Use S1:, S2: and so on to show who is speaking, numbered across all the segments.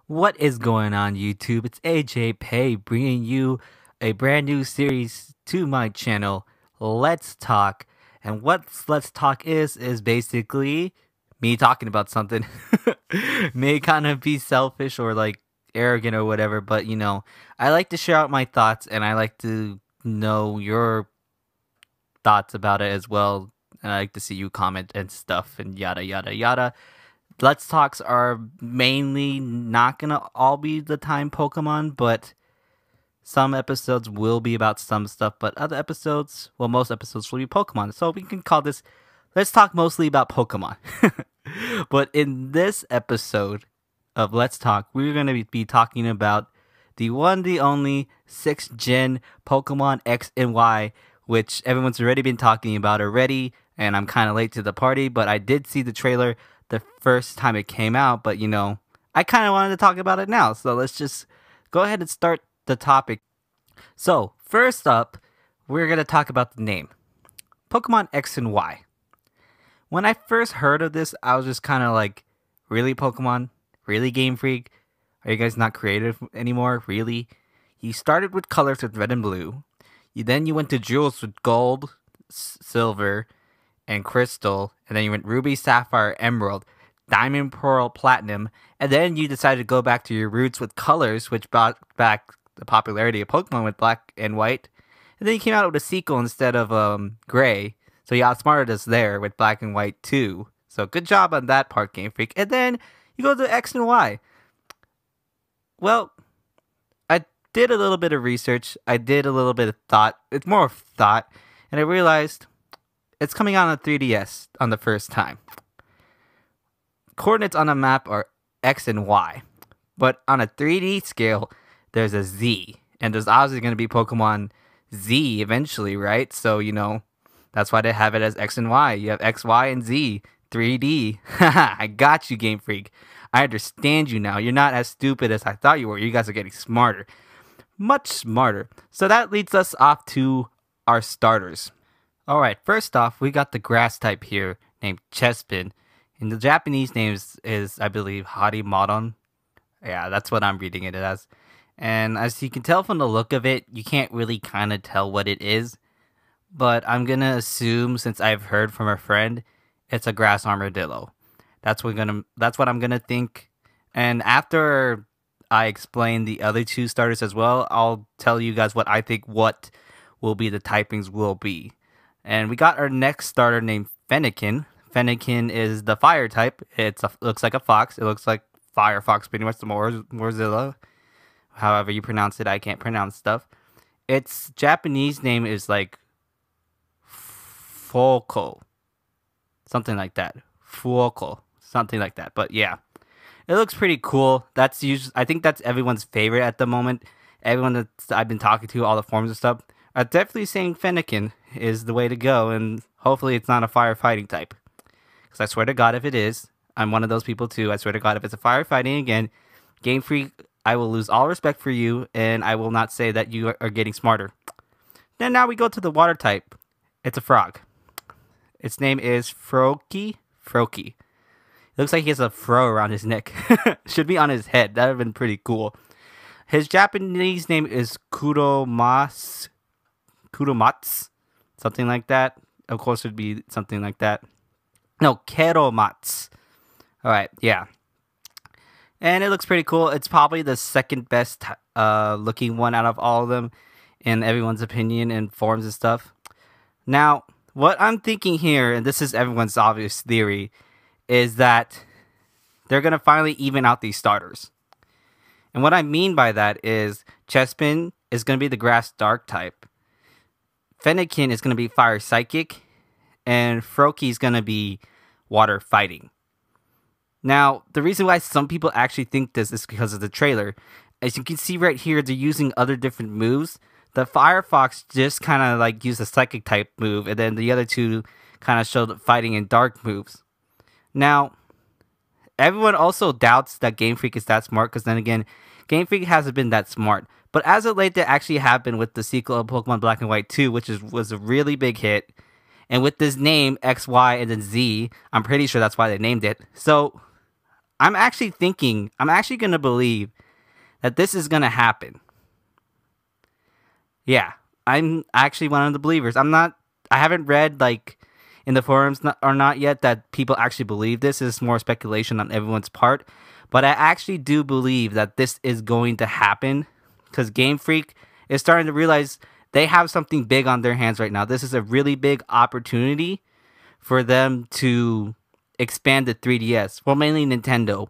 S1: What is going on, YouTube? It's AJPay bringing you a brand new series to my channel, Let's Talk. And what Let's Talk is basically me talking about something. May kind of be selfish or like arrogant or whatever, but I like to share out my thoughts and I like to know your thoughts about it as well. And I like to see you comment and stuff and yada yada yada. Let's Talks are mainly not gonna all be the time Pokemon, but some episodes will be about some stuff, but other episodes, well, most episodes will be Pokemon. So we can call this Let's Talk mostly about Pokemon. But in this episode of Let's Talk, we're gonna be talking about the one, the only 6th Gen Pokemon X and Y, which everyone's already been talking about already, and I'm kind of late to the party, but I did see the trailer the first time it came out, but I kind of wanted to talk about it now, so let's just go ahead and start the topic. So, first up, we're going to talk about the name Pokemon X and Y. When I first heard of this, I was just kind of like, really, Pokemon? Really, Game Freak? Are you guys not creative anymore? Really? You started with colors with red and blue. Then you went to jewels with gold, silver, and crystal, and then you went ruby, sapphire, emerald, diamond, pearl, platinum, and then you decided to go back to your roots with colors, which brought back the popularity of Pokemon with black and white, and then you came out with a sequel instead of gray, so you outsmarted us there with black and white too. So good job on that part, Game Freak. And then you go to X and Y. Well, I did a little bit of research, I did a little bit of thought, it's more of thought, and I realized it's coming out on 3DS on the first time. Coordinates on a map are X and Y, but on a 3D scale, there's a Z, and there's obviously going to be Pokemon Z eventually, right? So, that's why they have it as X and Y. You have X, Y, and Z, 3D. Haha, I got you, Game Freak. I understand you now. You're not as stupid as I thought you were. You guys are getting smarter. Much smarter. So that leads us off to our starters. Alright, first off, we got the grass type here named Chespin. And the Japanese name is I believe, Harimodon. Yeah, that's what I'm reading it as. And as you can tell from the look of it, you can't really kind of tell what it is. But I'm going to assume, since I've heard from a friend, it's a grass armadillo. That's what I'm going to think. And after I explain the other two starters as well, I'll tell you guys what I think what will be the typings will be. And we got our next starter named Fennekin. Fennekin is the fire type. Looks like a fox. It looks like Firefox, pretty much the Mozilla. However you pronounce it, I can't pronounce stuff. Its Japanese name is like Foko. Something like that. Fuoko. Something like that. But yeah. It looks pretty cool. I think that's everyone's favorite at the moment. Everyone that I've been talking to, all the forums and stuff, are definitely saying Fennekin is the way to go, and hopefully it's not a firefighting type. Because I swear to God, if it is, I'm one of those people too. I swear to God, if it's a firefighting again, Game Freak, I will lose all respect for you, and I will not say that you are getting smarter. Then now we go to the water type. It's a frog. Its name is Froakie. Froakie. It looks like he has a fro around his neck. Should be on his head. That would have been pretty cool. His Japanese name is Kuromatsu. Something like that. Of course, it would be something like that. No, Keromatsu. Alright, yeah. And it looks pretty cool. It's probably the second best looking one out of all of them, in everyone's opinion and forums and stuff. Now, what I'm thinking here, and this is everyone's obvious theory, is that they're going to finally even out these starters. And what I mean by that is Chespin is going to be the grass dark type. Fennekin is going to be fire psychic. And Froakie is going to be water fighting. Now, the reason why some people actually think this is because of the trailer. As you can see right here, they're using other different moves. The Firefox just kind of like used a psychic type move. And then the other two kind of showed fighting and dark moves. Now, everyone also doubts that Game Freak is that smart, because then again, Game Freak hasn't been that smart. But as of late, that actually happened with the sequel of Pokemon Black and White 2, which was a really big hit. And with this name, X, Y, and then Z, I'm pretty sure that's why they named it. So, I'm actually going to believe that this is going to happen. Yeah, I'm actually one of the believers. I haven't read like in the forums or not yet that people actually believe this. Is more speculation on everyone's part. But I actually do believe that this is going to happen because Game Freak is starting to realize they have something big on their hands right now. This is a really big opportunity for them to expand the 3DS. Well, mainly Nintendo,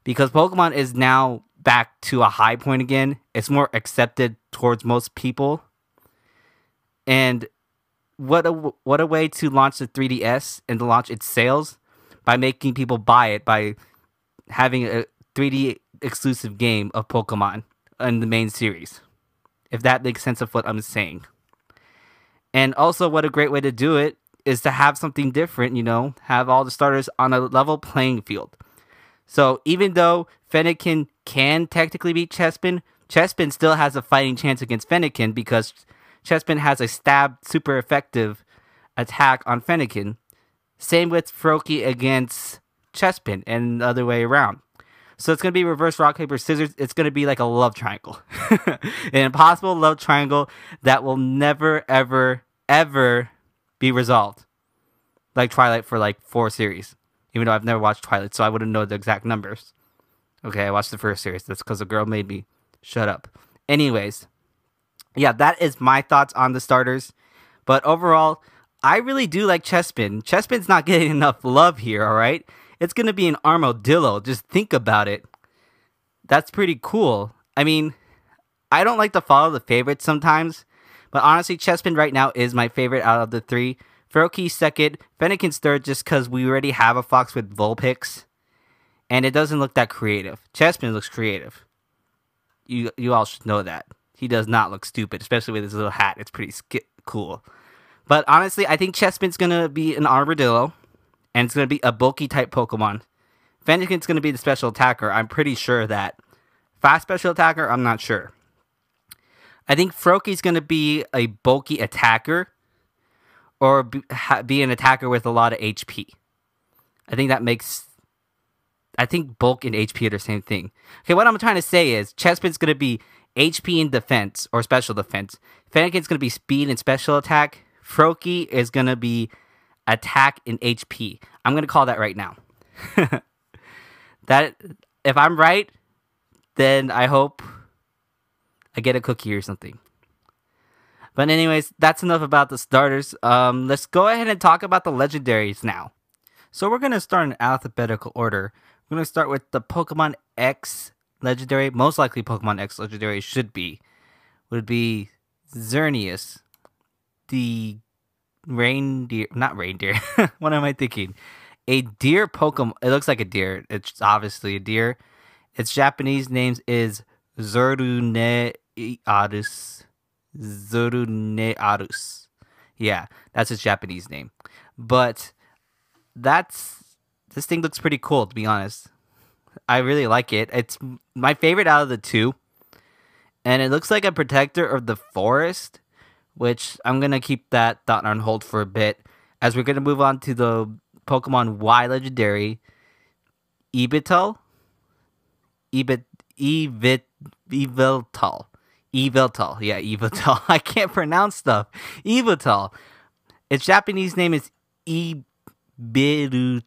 S1: because Pokemon is now back to a high point again. It's more accepted towards most people. And what a way to launch the 3DS and to launch its sales by making people buy it by having a 3D exclusive game of Pokemon in the main series. If that makes sense of what I'm saying. And also, what a great way to do it is to have something different, have all the starters on a level playing field. So even though Fennekin can technically beat Chespin, Chespin still has a fighting chance against Fennekin because Chespin has a stab super effective attack on Fennekin. Same with Froakie against Chespin and the other way around. So it's going to be reverse rock, paper, scissors. It's going to be like a love triangle. An impossible love triangle that will never, ever, ever be resolved. Like Twilight for like 4 series. Even though I've never watched Twilight, so I wouldn't know the exact numbers. Okay, I watched the first series. That's because a girl made me. Shut up. Anyways. Yeah, that is my thoughts on the starters. But overall, I really do like Chespin. Chespin's not getting enough love here, alright? It's going to be an Armadillo. Just think about it. That's pretty cool. I mean, I don't like to follow the favorites sometimes. But honestly, Chespin right now is my favorite out of the 3. Froakie second. Fennekin's third just because we already have a fox with Vulpix. And it doesn't look that creative. Chespin looks creative. You all should know that. He does not look stupid, especially with his little hat. It's pretty cool. But honestly, I think Chespin's going to be an Armadillo. And it's going to be a bulky type Pokemon. Fennekin's going to be the special attacker. I'm pretty sure of that. Fast special attacker, I'm not sure. I think Froakie's going to be a bulky attacker. Or be an attacker with a lot of HP. I think bulk and HP are the same thing. Okay, what I'm trying to say is Chespin's going to be HP in defense or special defense. Fennekin's going to be speed and special attack. Froakie is going to be attack and HP. I'm going to call that right now. That if I'm right, then I hope I get a cookie or something. But anyways, that's enough about the starters. Let's go ahead and talk about the legendaries now. So we're going to start in alphabetical order. We're going to start with the Pokemon X legendary. Most likely Pokemon X legendary would be Xerneas, the reindeer, not reindeer. What am I thinking? A deer Pokemon. It looks like a deer. It's obviously a deer. Its Japanese name is Zorunearus. Zorunearus. Yeah, that's its Japanese name. But this thing looks pretty cool, to be honest. I really like it. It's my favorite out of the 2. And it looks like a protector of the forest, which I'm going to keep that thought on hold for a bit, as we're going to move on to the Pokemon Y legendary, Evital. Evital. Yeah, Evital. I can't pronounce stuff. Evital. Its Japanese name is Ibirutaru.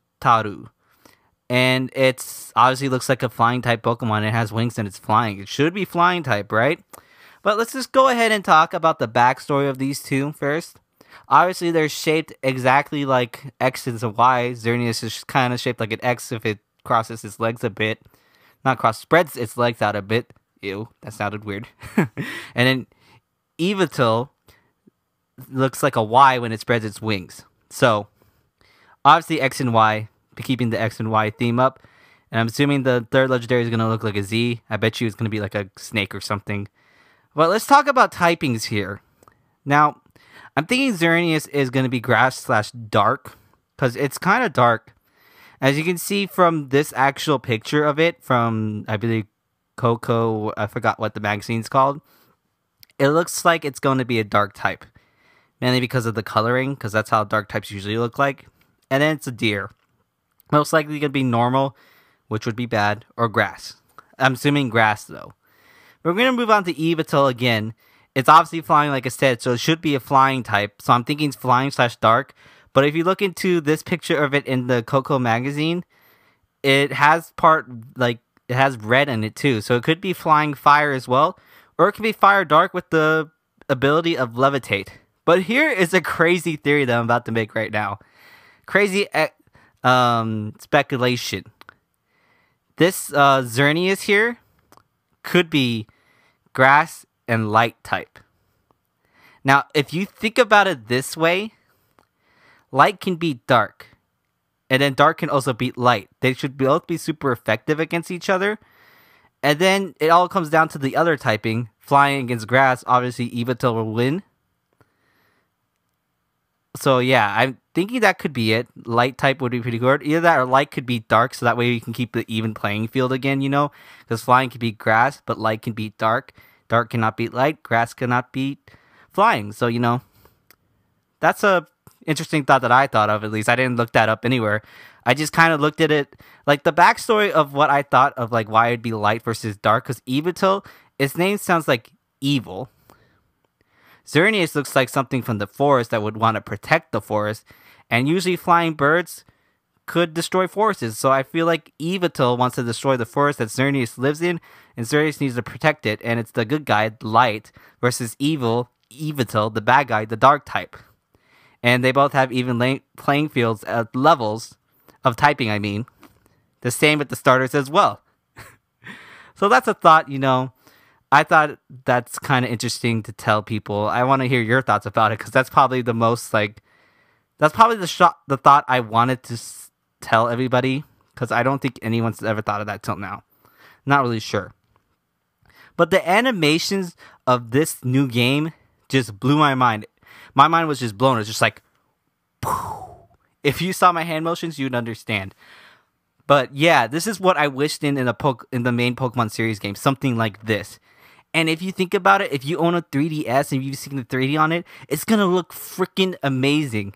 S1: And it's obviously looks like a flying type Pokemon. It has wings and it's flying. It should be flying type, right? But let's just go ahead and talk about the backstory of these two first. Obviously, they're shaped exactly like X and Y. Xerneas is kind of shaped like an X if it crosses its legs a bit. Spreads its legs out a bit. Ew, that sounded weird. And then Evital looks like a Y when it spreads its wings. So, obviously X and Y, keeping the X and Y theme up. And I'm assuming the third legendary is going to look like a Z. I bet you it's going to be like a snake or something. But let's talk about typings here. Now, I'm thinking Xerneas is going to be grass/dark, because it's kind of dark. As you can see from this actual picture of it, from, I believe, Coco, I forgot what the magazine's called. It looks like it's going to be a dark type. Mainly because of the coloring, because that's how dark types usually look like. And then it's a deer. Most likely going to be normal which would be bad, or grass. I'm assuming grass though. We're going to move on to Yveltal again. It's obviously flying, like I said, so it should be a flying type. So I'm thinking it's flying/dark. But if you look into this picture of it in the Coco magazine, it has it has red in it too. So it could be flying fire as well. Or it could be fire dark with the ability of levitate. But here is a crazy theory that I'm about to make right now. Crazy speculation. This Xerneas here could be grass and light type. Now, if you think about it this way, light can beat dark. And then dark can also beat light. They should both be super effective against each other. And then it all comes down to the other typing. Flying against grass, obviously Yveltal will win. So yeah, I'm thinking that could be it. Light type would be pretty good. Either that or light could beat dark, so that way you can keep the even playing field again, you know? Because flying can beat grass, but light can beat dark. Dark cannot beat light. Grass cannot beat flying. So, you know, that's a interesting thought that I thought of, at least. I didn't look that up anywhere. I just kind of looked at it, like the backstory of what I thought of, like why it'd be light versus dark. Because Yveltal, its name sounds like evil. Xerneas looks like something from the forest that would want to protect the forest. And usually flying birds could destroy forests. So I feel like Yveltal wants to destroy the forest that Xerneas lives in. And Xerneas needs to protect it. And it's the good guy, light, versus evil, Yveltal, the bad guy, the dark type. And they both have even playing fields at levels of typing, I mean. The same with the starters as well. So that's a thought, you know. I thought that's kind of interesting to tell people. I want to hear your thoughts about it, because that's probably the most, like, that's probably the thought I wanted to tell everybody, because I don't think anyone's ever thought of that till now. Not really sure. But the animations of this new game just blew my mind. My mind was just blown. It was just like, poof. If you saw my hand motions, you'd understand. But yeah, this is what I wished in the main Pokemon series game. Something like this. And if you think about it, if you own a 3DS and you've seen the 3D on it, it's going to look freaking amazing.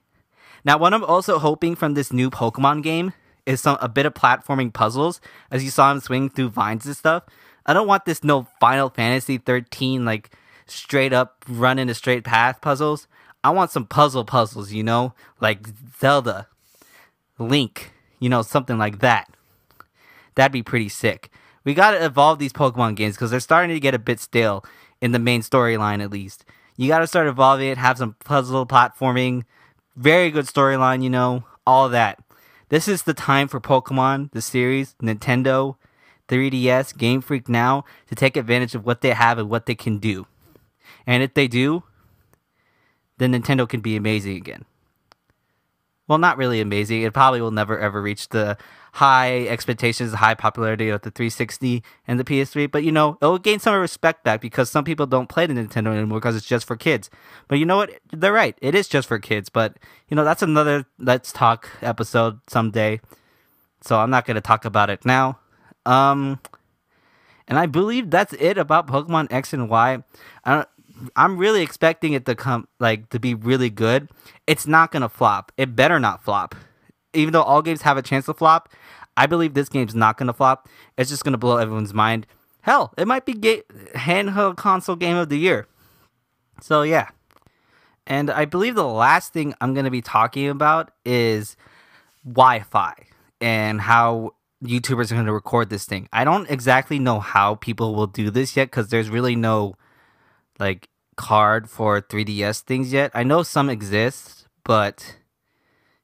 S1: Now, what I'm also hoping from this new Pokemon game is a bit of platforming puzzles, as you saw him swing through vines and stuff. I don't want this no Final Fantasy 13, like, straight up run in a straight path puzzles. I want some puzzles, you know? Like Zelda, Link, you know, something like that. That'd be pretty sick. We gotta evolve these Pokemon games, because they're starting to get a bit stale in the main storyline, at least. You gotta start evolving it, have some puzzle platforming, very good storyline, you know, all that. This is the time for Pokemon, the series, Nintendo, 3DS, Game Freak now, to take advantage of what they have and what they can do. And if they do, then Nintendo can be amazing again. Well, not really amazing. It probably will never ever reach the high expectations, the high popularity of the 360 and the PS3. But, you know, it will gain some respect back, because some people don't play the Nintendo anymore because it's just for kids. But you know what? They're right. It is just for kids. But, you know, that's another Let's Talk episode someday. So I'm not going to talk about it now. And I believe that's it about Pokemon X and Y. I'm really expecting it to to be really good. It's not gonna flop. It better not flop. Even though all games have a chance to flop, I believe this game's not gonna flop. It's just gonna blow everyone's mind. Hell, it might be handheld console game of the year. So yeah. And I believe the last thing I'm gonna be talking about is Wi-Fi and how YouTubers are gonna record this thing. I don't exactly know how people will do this yet, because there's really no like card for 3DS things yet. I know some exist, but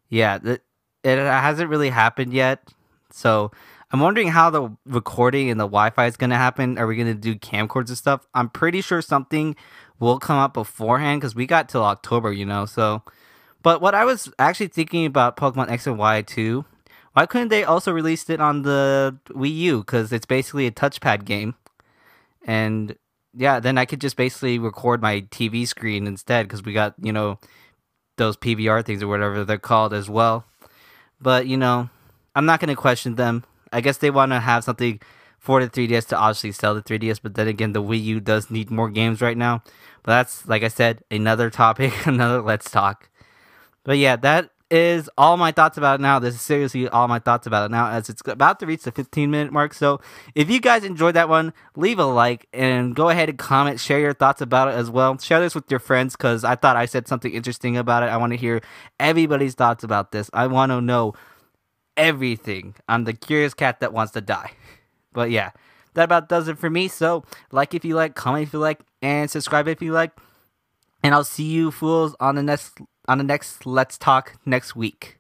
S1: yeah, it hasn't really happened yet. So I'm wondering how the recording and the Wi-Fi is going to happen. Are we going to do camcorders and stuff? I'm pretty sure something will come up beforehand, because we got till October, you know. So, but what I was actually thinking about Pokemon X and Y too, why couldn't they also release it on the Wii U? Because it's basically a touchpad game. And yeah, then I could just basically record my TV screen instead, because we got, you know, those PVR things or whatever they're called as well. But, you know, I'm not going to question them. I guess they want to have something for the 3DS to obviously sell the 3DS, but then again, the Wii U does need more games right now. But that's, like I said, another topic, another Let's Talk. But yeah, that is all my thoughts about it now. This is seriously all my thoughts about it now, as it's about to reach the 15-minute mark. So if you guys enjoyed that one, leave a like and go ahead and comment, share your thoughts about it as well. Share this with your friends, because I thought I said something interesting about it. I want to hear everybody's thoughts about this. I want to know everything. I'm the curious cat that wants to die. But yeah, that about does it for me. So like if you like, comment if you like, and subscribe if you like. And I'll see you fools on the next Let's Talk next week.